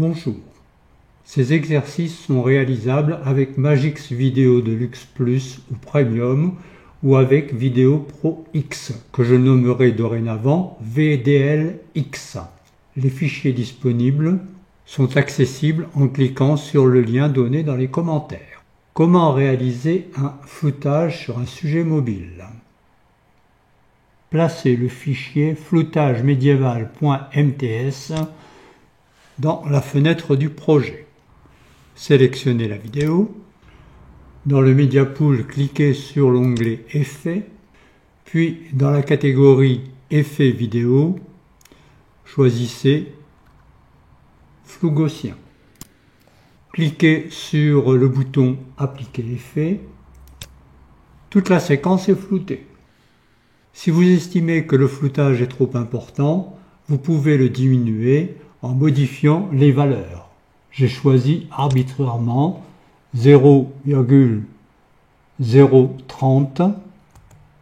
Bonjour. Ces exercices sont réalisables avec Magix Vidéo Deluxe Plus ou Premium ou avec Vidéo Pro X, que je nommerai dorénavant VDL-X. Les fichiers disponibles sont accessibles en cliquant sur le lien donné dans les commentaires. Comment réaliser un floutage sur un sujet mobile? Placez le fichier floutagemediéval.mts dans la fenêtre du projet. Sélectionnez la vidéo. Dans le Media Pool, cliquez sur l'onglet Effets, puis dans la catégorie Effets vidéo, choisissez Flou gaussien. Cliquez sur le bouton Appliquer l'effet. Toute la séquence est floutée. Si vous estimez que le floutage est trop important, vous pouvez le diminuer en modifiant les valeurs. J'ai choisi arbitrairement 0,030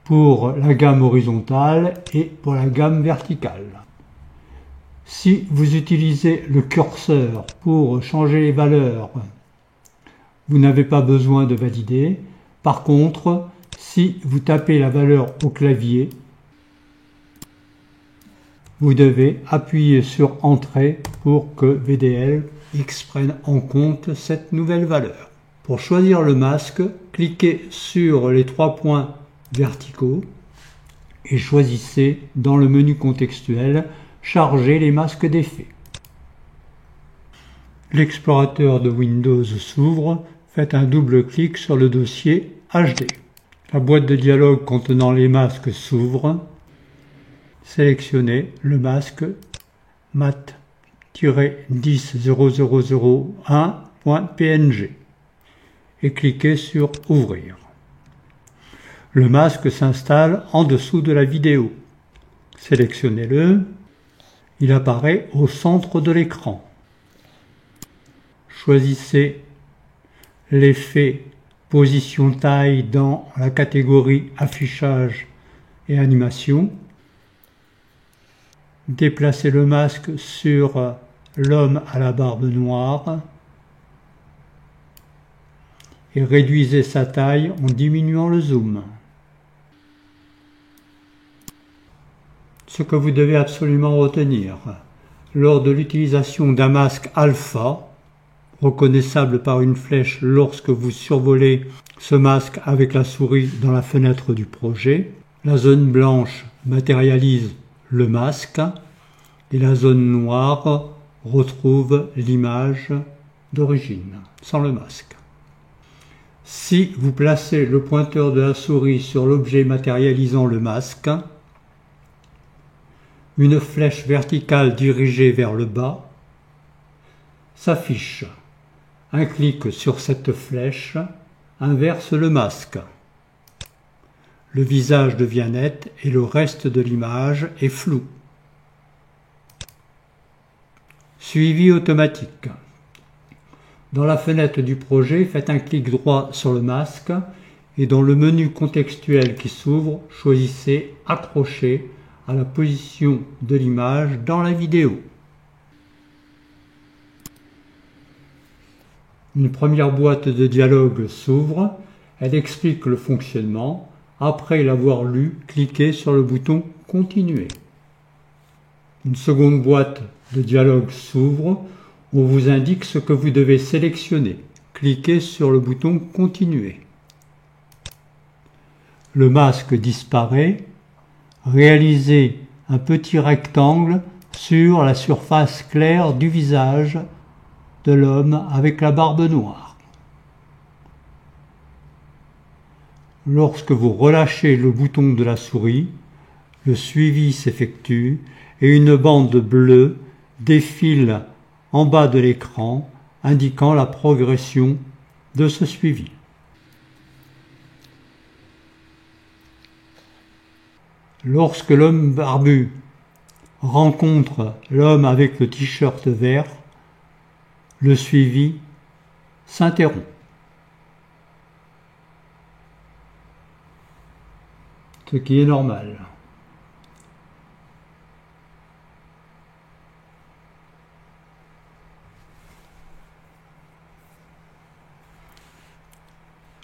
pour la gamme horizontale et pour la gamme verticale. Si vous utilisez le curseur pour changer les valeurs, vous n'avez pas besoin de valider. Par contre, si vous tapez la valeur au clavier, vous devez appuyer sur Entrée pour que VDL-X prenne en compte cette nouvelle valeur. Pour choisir le masque, cliquez sur les 3 points verticaux et choisissez dans le menu contextuel Charger les masques d'effet. L'explorateur de Windows s'ouvre. Faites un double clic sur le dossier HD. La boîte de dialogue contenant les masques s'ouvre. Sélectionnez le masque mat-100001.png et cliquez sur Ouvrir. Le masque s'installe en dessous de la vidéo. Sélectionnez-le. Il apparaît au centre de l'écran. Choisissez l'effet Position taille dans la catégorie Affichage et Animation. Déplacez le masque sur l'homme à la barbe noire et réduisez sa taille en diminuant le zoom. Ce que vous devez absolument retenir, lors de l'utilisation d'un masque alpha, reconnaissable par une flèche lorsque vous survolez ce masque avec la souris dans la fenêtre du projet, la zone blanche matérialise le masque et la zone noire retrouve l'image d'origine, sans le masque. Si vous placez le pointeur de la souris sur l'objet matérialisant le masque, une flèche verticale dirigée vers le bas s'affiche. Un clic sur cette flèche inverse le masque. Le visage devient net et le reste de l'image est flou. Suivi automatique. Dans la fenêtre du projet, faites un clic droit sur le masque et dans le menu contextuel qui s'ouvre, choisissez Accrocher à la position de l'image dans la vidéo. Une première boîte de dialogue s'ouvre, elle explique le fonctionnement. Après l'avoir lu, cliquez sur le bouton Continuer. Une seconde boîte de dialogue s'ouvre, on vous indique ce que vous devez sélectionner. Cliquez sur le bouton Continuer. Le masque disparaît. Réalisez un petit rectangle sur la surface claire du visage de l'homme avec la barbe noire. Lorsque vous relâchez le bouton de la souris, le suivi s'effectue et une bande bleue défile en bas de l'écran indiquant la progression de ce suivi. Lorsque l'homme barbu rencontre l'homme avec le t-shirt vert, le suivi s'interrompt. Ce qui est normal.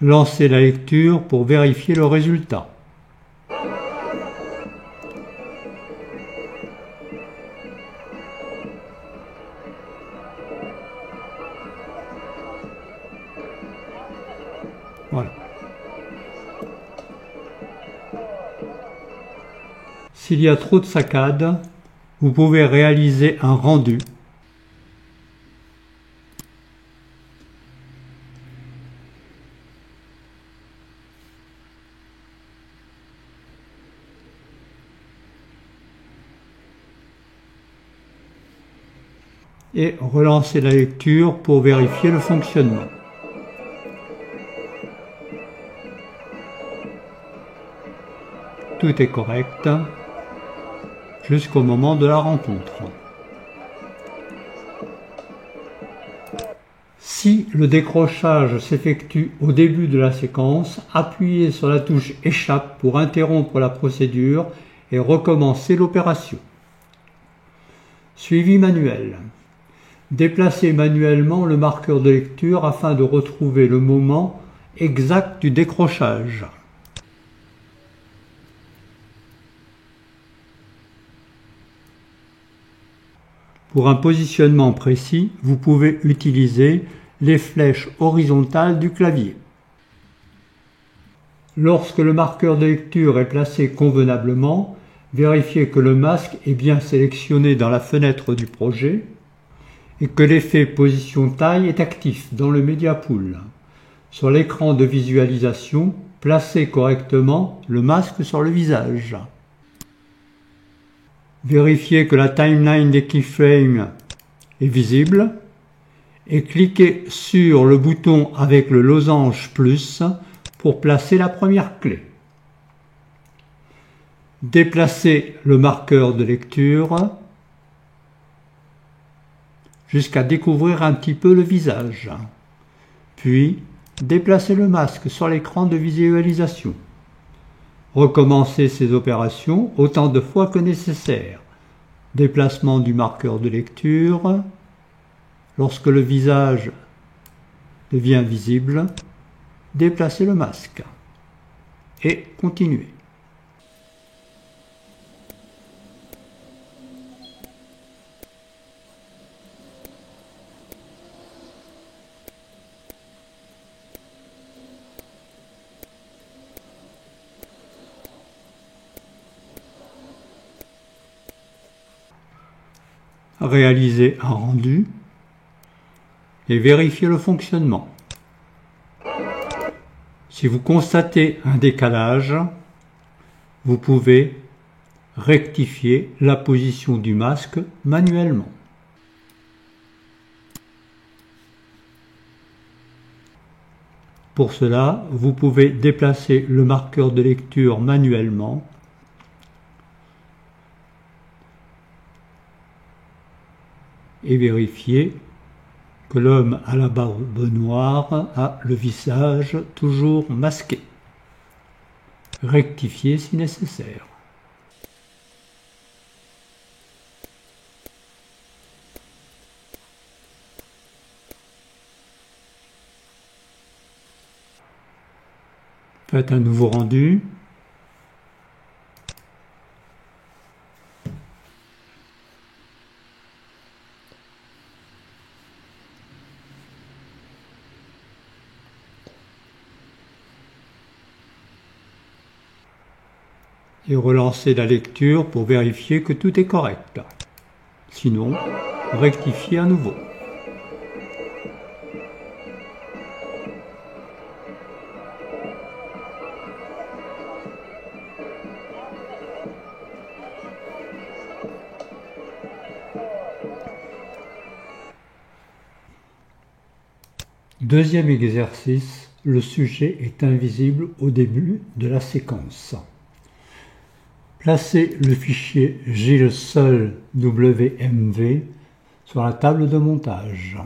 lancez la lecture pour vérifier le résultat. Voilà. S'il y a trop de saccades, vous pouvez réaliser un rendu. Et relancer la lecture pour vérifier le fonctionnement. Tout est correct jusqu'au moment de la rencontre. Si le décrochage s'effectue au début de la séquence, appuyez sur la touche Échappe pour interrompre la procédure et recommencer l'opération. Suivi manuel. Déplacez manuellement le marqueur de lecture afin de retrouver le moment exact du décrochage. Pour un positionnement précis, vous pouvez utiliser les flèches horizontales du clavier. Lorsque le marqueur de lecture est placé convenablement, vérifiez que le masque est bien sélectionné dans la fenêtre du projet et que l'effet position taille est actif dans le Media Pool. Sur l'écran de visualisation, placez correctement le masque sur le visage. Vérifiez que la timeline des keyframes est visible et cliquez sur le bouton avec le losange plus pour placer la première clé. Déplacez le marqueur de lecture jusqu'à découvrir un petit peu le visage. Puis, déplacez le masque sur l'écran de visualisation. Recommencez ces opérations autant de fois que nécessaire. Déplacement du marqueur de lecture. Lorsque le visage devient visible, déplacez le masque. Et continuez. Réaliser un rendu et vérifier le fonctionnement. Si vous constatez un décalage, vous pouvez rectifier la position du masque manuellement. Pour cela, vous pouvez déplacer le marqueur de lecture manuellement et vérifier que l'homme à la barbe noire a le visage toujours masqué. Rectifier si nécessaire. Faites un nouveau rendu. Et relancez la lecture pour vérifier que tout est correct. Sinon, rectifiez à nouveau. Deuxième exercice, le sujet est invisible au début de la séquence. Placez le fichier Gilles-Seul WMV sur la table de montage.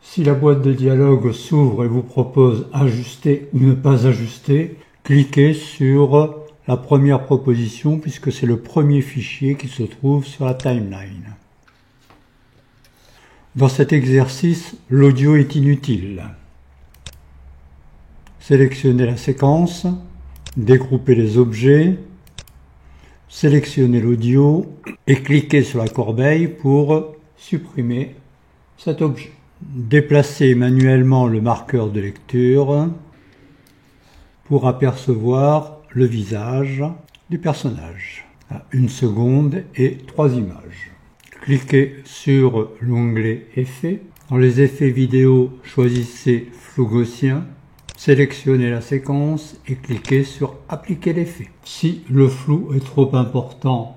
Si la boîte de dialogue s'ouvre et vous propose ajuster ou ne pas ajuster, cliquez sur la première proposition puisque c'est le premier fichier qui se trouve sur la timeline. Dans cet exercice, l'audio est inutile. Sélectionnez la séquence, dégroupez les objets, sélectionnez l'audio et cliquez sur la corbeille pour supprimer cet objet. Déplacez manuellement le marqueur de lecture pour apercevoir le visage du personnage. 1 seconde et 3 images. Cliquez sur l'onglet Effets. Dans les effets vidéo, choisissez Flou gaussien. Sélectionnez la séquence et cliquez sur Appliquer l'effet. Si le flou est trop important,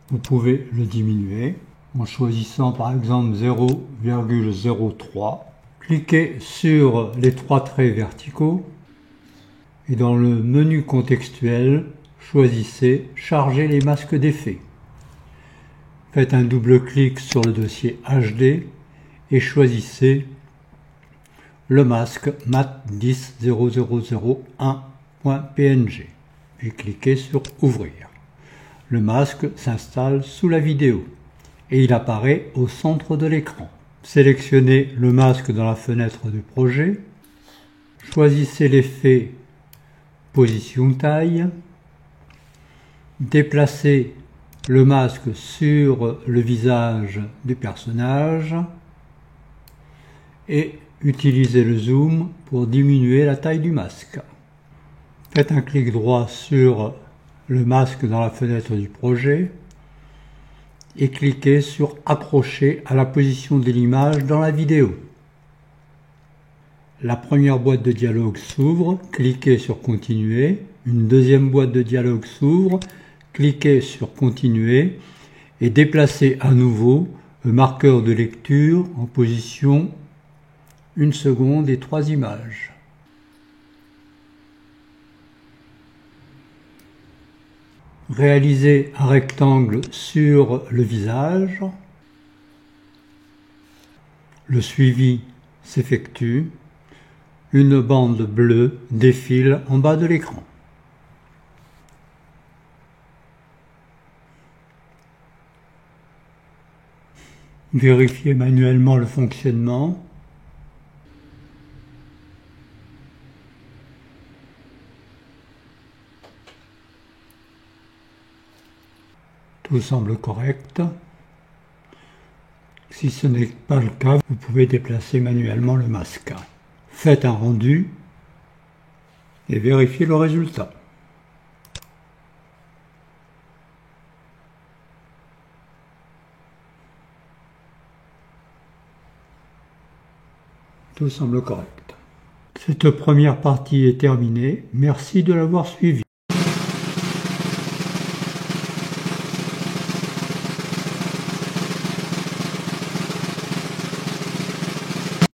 vous pouvez le diminuer en choisissant par exemple 0,03. Cliquez sur les 3 traits verticaux et dans le menu contextuel, choisissez Charger les masques d'effets. Faites un double-clic sur le dossier HD et choisissez le masque mat 10.0.0.1.png. Puis cliquez sur Ouvrir. Le masque s'installe sous la vidéo et il apparaît au centre de l'écran. Sélectionnez le masque dans la fenêtre du projet. Choisissez l'effet Position taille. Déplacez le masque sur le visage du personnage et utilisez le zoom pour diminuer la taille du masque. Faites un clic droit sur le masque dans la fenêtre du projet et cliquez sur Accrocher à la position de l'image dans la vidéo. La première boîte de dialogue s'ouvre, cliquez sur Continuer. Une deuxième boîte de dialogue s'ouvre, cliquez sur Continuer et déplacez à nouveau le marqueur de lecture en position 1 seconde et 3 images. Réalisez un rectangle sur le visage. Le suivi s'effectue. Une bande bleue défile en bas de l'écran. Vérifiez manuellement le fonctionnement. Tout semble correct. Si ce n'est pas le cas, vous pouvez déplacer manuellement le masque. Faites un rendu et vérifiez le résultat. Tout semble correct. Cette première partie est terminée. Merci de l'avoir suivi.